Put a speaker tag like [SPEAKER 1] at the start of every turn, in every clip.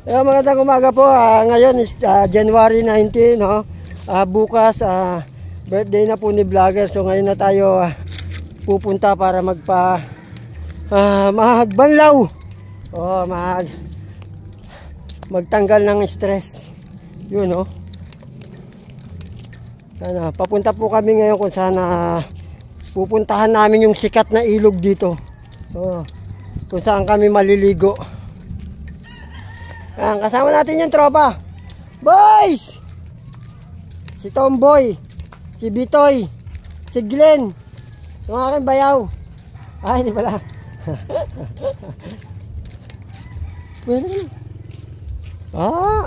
[SPEAKER 1] Magandang umaga po. Ngayon is January 19, no? Bukas birthday na po ni vlogger. So ngayon na tayo pupunta para magbanlaw. Magtanggal ng stress. Yun, no? Papunta po kami ngayon kung saan pupuntahan namin yung sikat na ilog dito. Kung saan kami maliligo. Kasama natin yung tropa. Boys! Si Tomboy, si Bitoy, si Glenn, yung aking bayaw. Hindi pala.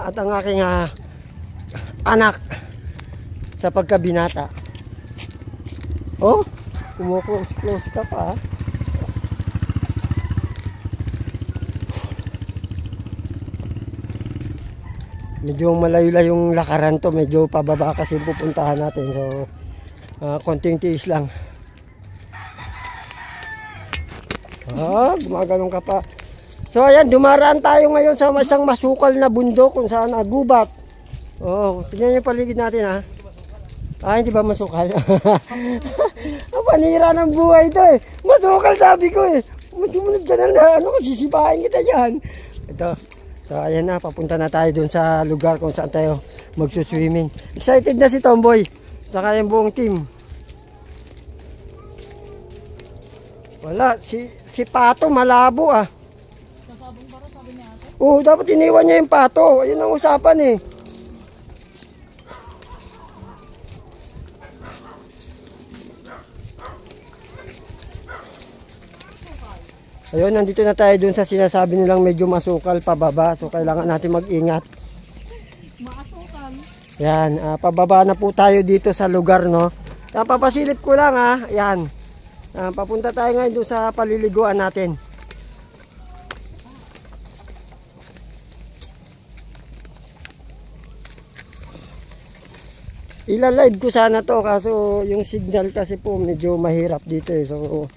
[SPEAKER 1] At ang aking anak sa pagkabinata. Kumuklose ka pa. Medyo malayo-layo yung lakaran to, medyo pababa kasi pupuntahan natin. So konting tiis lang. Gumagalong ka pa. So ayan, dumaraan tayo ngayon sa isang masukal na bundok kung saan gubat. Tingnan niyo paligid natin hindi ba masukal? Ang panira ng buhay ito Masukal sabi ko Masumunod ka na sisipahin kita dyan. Ito. So ayan na, papunta na tayo dun sa lugar kung saan tayo magsuswimming. Excited na si Tomboy, saka yung buong team. Wala, si Pato malabo
[SPEAKER 2] Sasabong para sabi niya ate?
[SPEAKER 1] Dapat iniwan niya yung Pato. Ayun ang usapan Ayun, nandito na tayo dun sa sinasabi nilang medyo masukal pababa. So kailangan natin mag-ingat.
[SPEAKER 2] Masukal.
[SPEAKER 1] Yan, pababa na po tayo dito sa lugar, no. Papasilip ko lang Yan. Papunta tayo ngayon dun sa paliliguan natin. Ila-live ko sana to kaso yung signal kasi po medyo mahirap dito So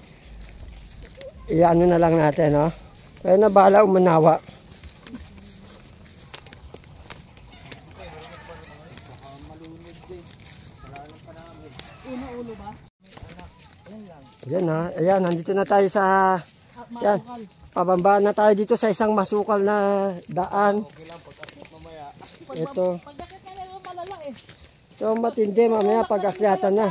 [SPEAKER 1] iano na lang natin, no? Kaya na bahala umanawa.
[SPEAKER 2] Ulo ba?
[SPEAKER 1] Ayan ayan, nandito na tayo sa yan, pababa na tayo dito sa isang masukal na daan. Ito.
[SPEAKER 2] Pagdakit na nila malala
[SPEAKER 1] Ito matindi, mamaya pag-akyatan na.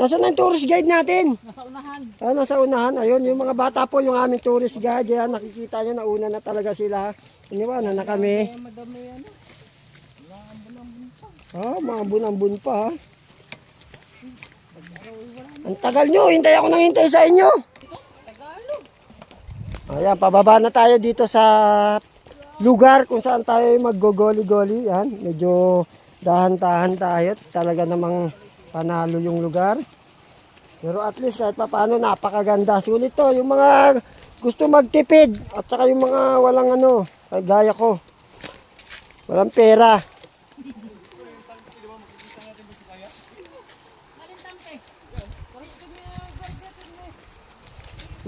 [SPEAKER 1] Nasaan ang tourist guide natin?
[SPEAKER 2] Nasa unahan.
[SPEAKER 1] Nasa unahan. Ayun, yung mga bata po, yung aming tourist guide. Yan, nakikita nyo, nauna na talaga sila. Iniwanan na kami.
[SPEAKER 2] Madami
[SPEAKER 1] mga bunambun pa. Ang tagal nyo, hintay ako nang hintay sa inyo. Ayan, pababa na tayo dito sa lugar kung saan tayo mag-gogoli-goli. Yan, medyo dahan-dahan tayo. Talaga namang panalo yung lugar. Pero at least kahit paano napakaganda. Sulit to. Yung mga gusto magtipid at saka yung mga walang gaya ko. Walang pera.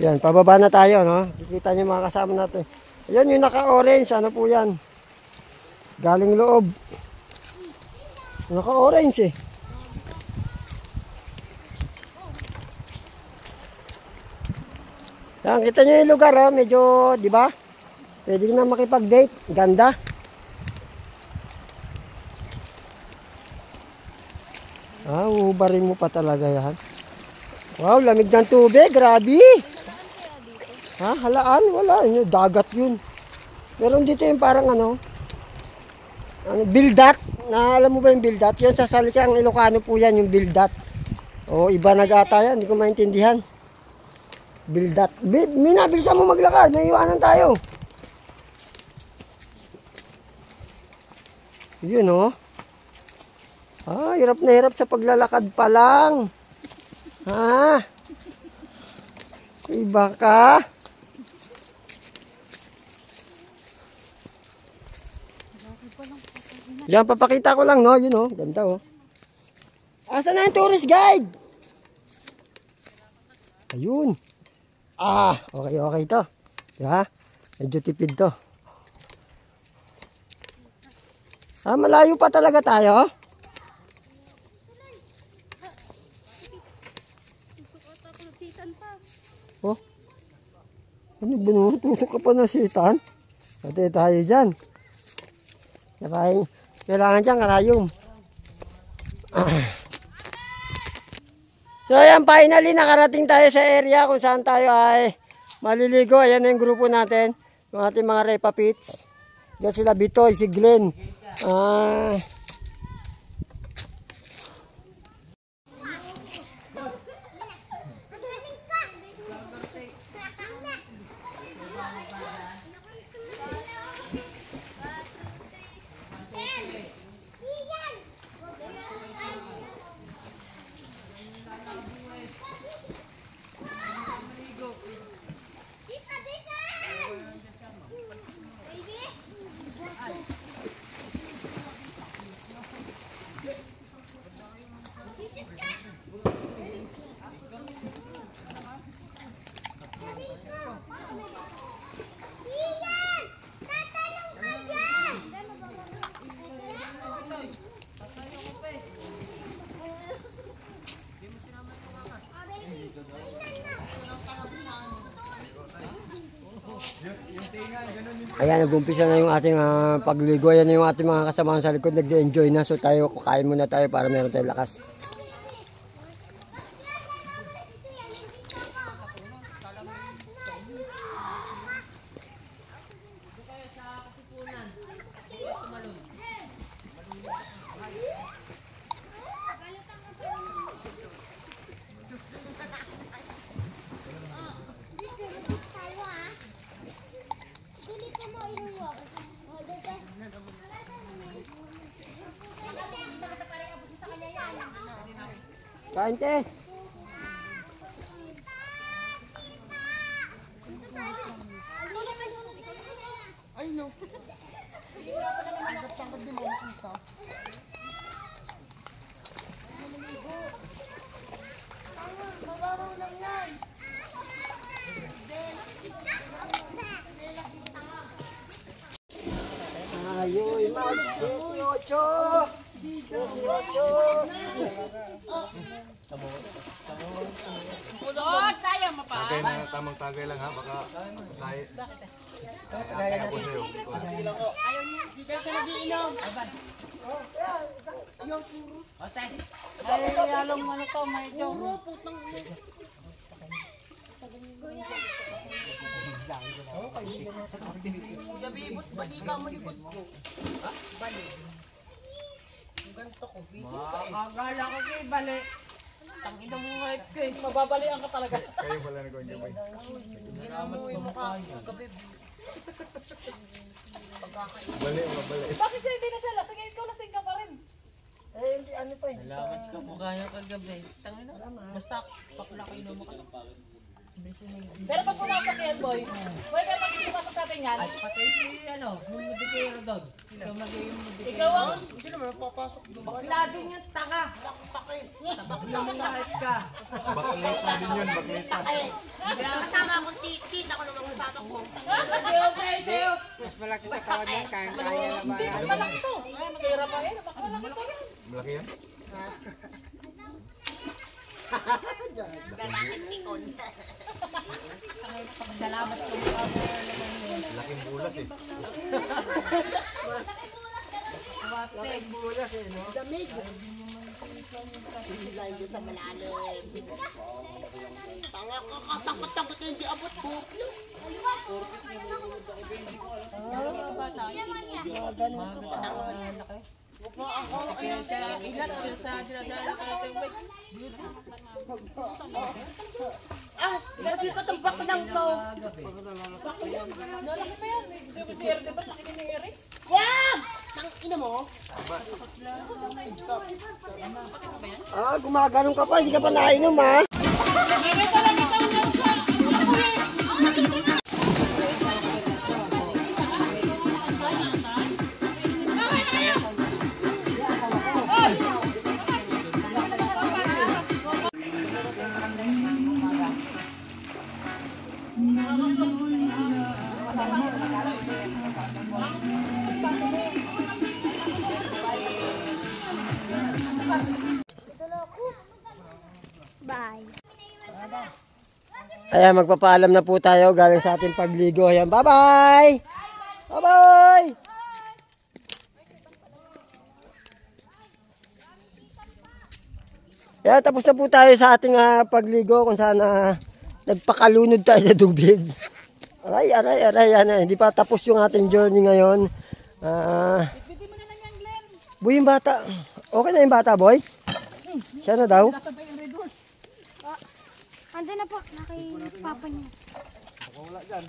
[SPEAKER 1] Yan, pababa na tayo, no? Kikita niyo mga kasama natin. Ayan yung naka-orange. Ano po yan? Galing loob. Naka-orange Yan, kita nyo yung lugar, medyo, di ba? Pwede na makipag-date. Ganda. Uhubarin mo pa talaga yan. Wow, lamig ng tubig. Grabe. Halaan? Wala. Dagat yun. Meron dito yung parang bildat. Alam mo ba yung bildat? Yan sa salitang Ilocano po yan, yung bildat. Iba nag-ata yan. Hindi ko maintindihan. Bildat. Minabilisan mo maglakad. May iwanan tayo. Yun, hirap na hirap sa paglalakad pa lang. Iba ka. Yan, papakita ko lang, no? Yun, ganda, Asan na yung tourist guide? Ayun. Okay to. Diba? Medyo tipid to. Malayo pa talaga tayo. Oh. Ano ba naman? Tutok ka pa na sitan? Pati tayo dyan. Kailangan dyan karayom. So ayan, finally nakarating tayo sa area kung saan tayo ay maliligo. Ayan na yung grupo natin. Yung ating mga Repa Pits. Diyan sila Bitoy, si Glenn. Ayan, nag-umpisa na yung ating pagligo. Ayan na yung ating mga kasamahan sa likod. Nag-enjoy na. So tayo, kukain muna tayo para meron tayong lakas. Kain te.
[SPEAKER 2] Ay no.
[SPEAKER 1] Ayoy, mag-18.
[SPEAKER 2] Pulot, sayang mapa.
[SPEAKER 3] Tagay na, tamang tagay lang ha, baka tayo. Kaya po sa'yo.
[SPEAKER 2] Ayaw niya, di ka nagiinom. Ay, along mo na to, medyo. Putang Gabibot, bali ka mo likod ko. Bali. Ang ganito ko, akala ko kayo bali. Tangina mo nga ito eh. Mababalian ka talaga.
[SPEAKER 3] Kayo pala nag-enjoy.
[SPEAKER 2] Ginamoy mo ka, gabib.
[SPEAKER 3] Bali, mabali.
[SPEAKER 2] Bakit hindi na siya lasing? Ikaw lasing ka pa rin.
[SPEAKER 1] Eh, hindi ano pa eh.
[SPEAKER 4] Lawas ka mukha niya kagabi. Tangina, basta pakla kayo mo ka.
[SPEAKER 2] Pero pag pumasok yan, boy, boy, kaya pag pumasok natin yan,
[SPEAKER 4] Patay si ano, yung mudikero doon. Ikaw magiging mudikero.
[SPEAKER 2] ikaw ang,
[SPEAKER 4] Hindi naman papasok doon. Bakla din yung tanga. Bakla mo lahat ka.
[SPEAKER 3] Baklit na din yun, baklit na.
[SPEAKER 2] kasama akong titit, ako naman kasama ko.
[SPEAKER 4] Mas malaki katawan niya, kaya-kaya na ba?
[SPEAKER 2] Hindi, mas malaki to. Ay, masira pa eh, mas malaki to.
[SPEAKER 3] Malaki yan?
[SPEAKER 2] Salamat po.
[SPEAKER 3] Laking bulas eh.
[SPEAKER 1] Laking bulas eh, no?
[SPEAKER 2] Damig. Takot-takot na hindi abot ko.
[SPEAKER 4] Mga bata, mga ganun ka. Kaya siya ilat siya sa dinadala ka natin.
[SPEAKER 2] Lagi ka tabak ng to.
[SPEAKER 4] Nalaki
[SPEAKER 2] pa yan. Si Eric, diba? Laki ni Eric.
[SPEAKER 1] Gumaganon ka pa, hindi ka pa nainom ha.
[SPEAKER 2] Meron ka lang ito.
[SPEAKER 5] Bye.
[SPEAKER 1] Ayan, magpapaalam na po tayo galing sa ating pagligo. Ayan, bye-bye! Bye-bye! Ayan, tapos na po tayo sa ating pagligo kung saan nagpakalunod tayo sa tubig. Aray, aray, aray. Yan, hindi pa tapos yung ating journey ngayon. Boy, yung bata. Okay na yung bata, boy? Siya na daw?
[SPEAKER 5] Ando na po, nakipapa niya.
[SPEAKER 3] Wala dyan.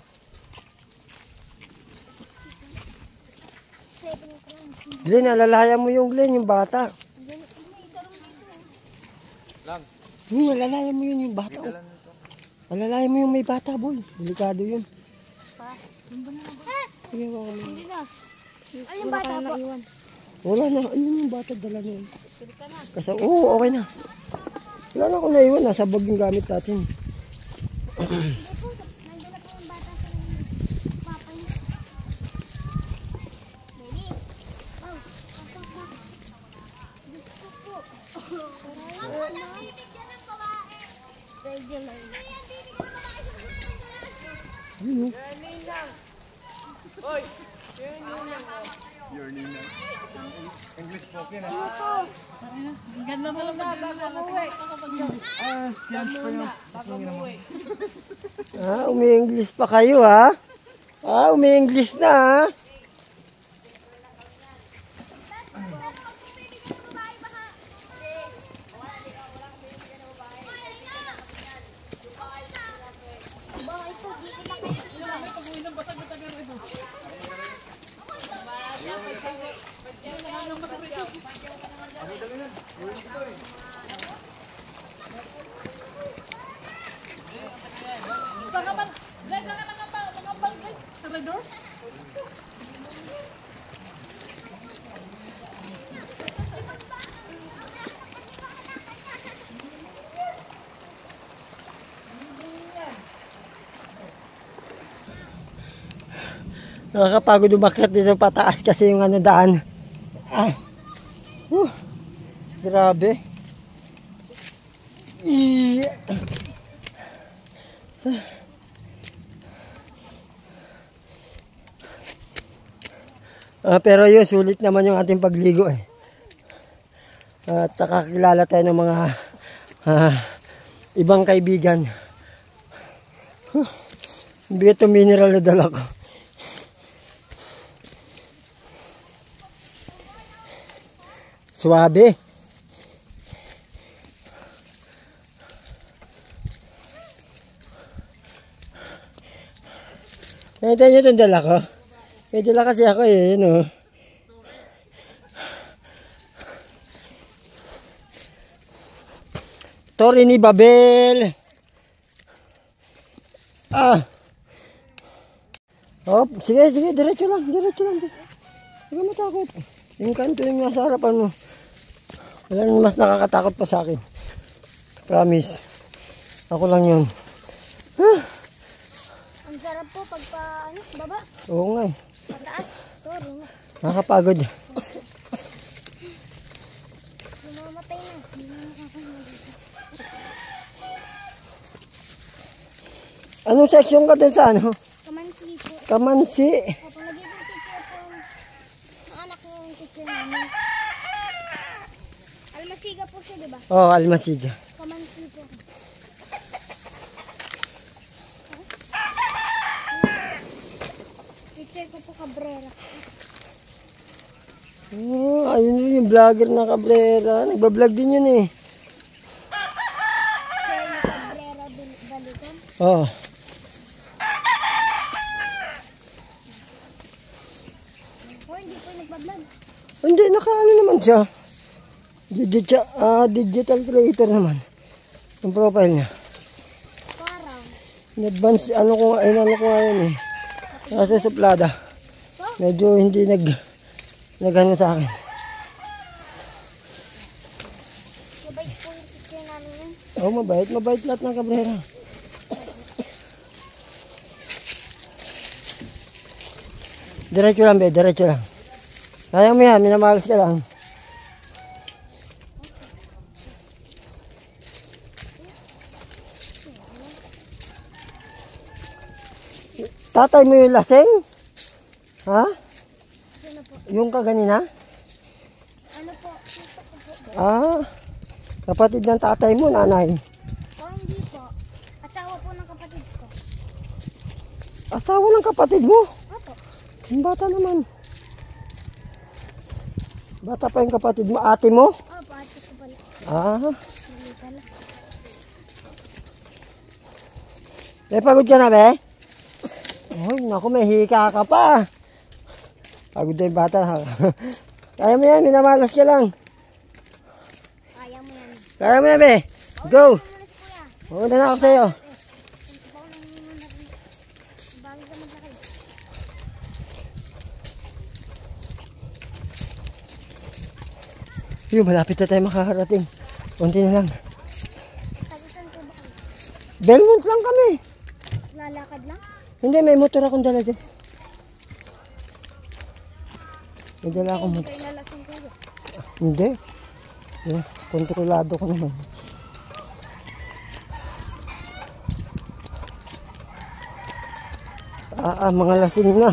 [SPEAKER 1] Glenn, alalayan mo yung Glenn, yung bata.
[SPEAKER 3] Lang.
[SPEAKER 1] Alalayan mo yun yung bata. Alalayan mo yung may bata, boy. Delikado yun.
[SPEAKER 5] Hindi na. Ano yung bata po?
[SPEAKER 1] Wala na. Ayun yung bata, dala na yun. Kasi, oo, okay na. Wala na akong naiwan. Nasa bag yung gamit natin.
[SPEAKER 5] Nandun na po yung bata sa papa niya. Baby. Oh, pasok na. Gusto po. Pwede lang.
[SPEAKER 1] Ayun,
[SPEAKER 3] Your nina. English spoken eh.
[SPEAKER 4] Ganda mo lang mag-uwi.
[SPEAKER 3] Scams pa yun.
[SPEAKER 1] umi-English pa kayo, ha? Umi-English na, ha? Nakakapagod umakyat dito pataas kasi yung daan. Grabe. Pero yun, sulit naman yung ating pagligo eh. At nakakilala tayo ng mga ibang kaibigan. Bigat yung mineral na dala ko. Suwabe. Nakita nyo itong dala ko? May dala kasi ako eh, yun o. Torre ni Babel. Oh, sige, diretso lang. Huwag ka matakot. Yung kanto yung nasa harapan mo. Wala nang mas nakakatakot pa sa akin. Promise. Ako lang yun.
[SPEAKER 5] Ang sarap po pagpa, baba.
[SPEAKER 1] Oo nga eh.
[SPEAKER 5] Pataas. Sorry na.
[SPEAKER 1] Nakakapagod.
[SPEAKER 5] Lumamatay na. Hindi na makakahinga dito.
[SPEAKER 1] Anong section ka dun sa ano?
[SPEAKER 5] Kamansi po.
[SPEAKER 1] Kamansi.
[SPEAKER 5] Opo, nag-ibig teacher po ang anak niya yung teacher namin. Almasiga po siya, diba?
[SPEAKER 1] Oo, Almasiga.
[SPEAKER 5] Kamansi po. Teacher ko po Cabrera.
[SPEAKER 1] Oh, ayun rin yung vlogger na Cabrera. Nagbablog din yun eh.
[SPEAKER 5] Siya yung Cabrera Balikan.
[SPEAKER 1] Oo.
[SPEAKER 5] Oh, hindi po nagbablog.
[SPEAKER 1] Hindi, nakaano naman siya. Digital creator naman. Yung profile niya.
[SPEAKER 5] Parang.
[SPEAKER 1] In advance, ano ko ngayon eh. Nasusuplada. Medyo hindi nagano sa akin.
[SPEAKER 5] Mabait po yung teacher namin yun.
[SPEAKER 1] Oo, mabait lahat ng Cabrera. Diretso lang, be, diretso lang. Kaya mo yan, minamalas ka lang. Tatay mo yung lasing? Ha?
[SPEAKER 5] Sino po?
[SPEAKER 1] Yung kaganina?
[SPEAKER 5] Ano po? Tito ko po.
[SPEAKER 1] Ah, kapatid ng tatay mo, nanay.
[SPEAKER 5] O hindi po. Asawa po ng kapatid ko.
[SPEAKER 1] Asawa ng kapatid mo?
[SPEAKER 5] Opo.
[SPEAKER 1] Yung bata naman. Bata pa yung kapatid mo. Ate mo?
[SPEAKER 5] Opo, ate ko pala.
[SPEAKER 1] Ah,
[SPEAKER 5] Mali pala.
[SPEAKER 1] pagod ka na, be? Ay, naku, may hika ka pa. Pagod na yung bata. Kaya mo yan, minamalas ka lang.
[SPEAKER 5] Kaya mo yan.
[SPEAKER 1] Kaya mo yan, be. Go.
[SPEAKER 5] Muna si kuya.
[SPEAKER 1] Pumunta na ako sa'yo.
[SPEAKER 5] Bago nang muna rin. Bago ka maglakad.
[SPEAKER 1] Yun, malapit na tayo makakarating. Kunti na lang.
[SPEAKER 5] Tagisan ko ba kayo?
[SPEAKER 1] Belmont lang kami.
[SPEAKER 5] Lalakad lang?
[SPEAKER 1] Hindi, may motor akong dala dyan. May dala akong
[SPEAKER 5] Hindi
[SPEAKER 1] motor.
[SPEAKER 5] kayo lalasing kuya.
[SPEAKER 1] Hindi. Yeah, kontrolado ko naman. Mga lasing na.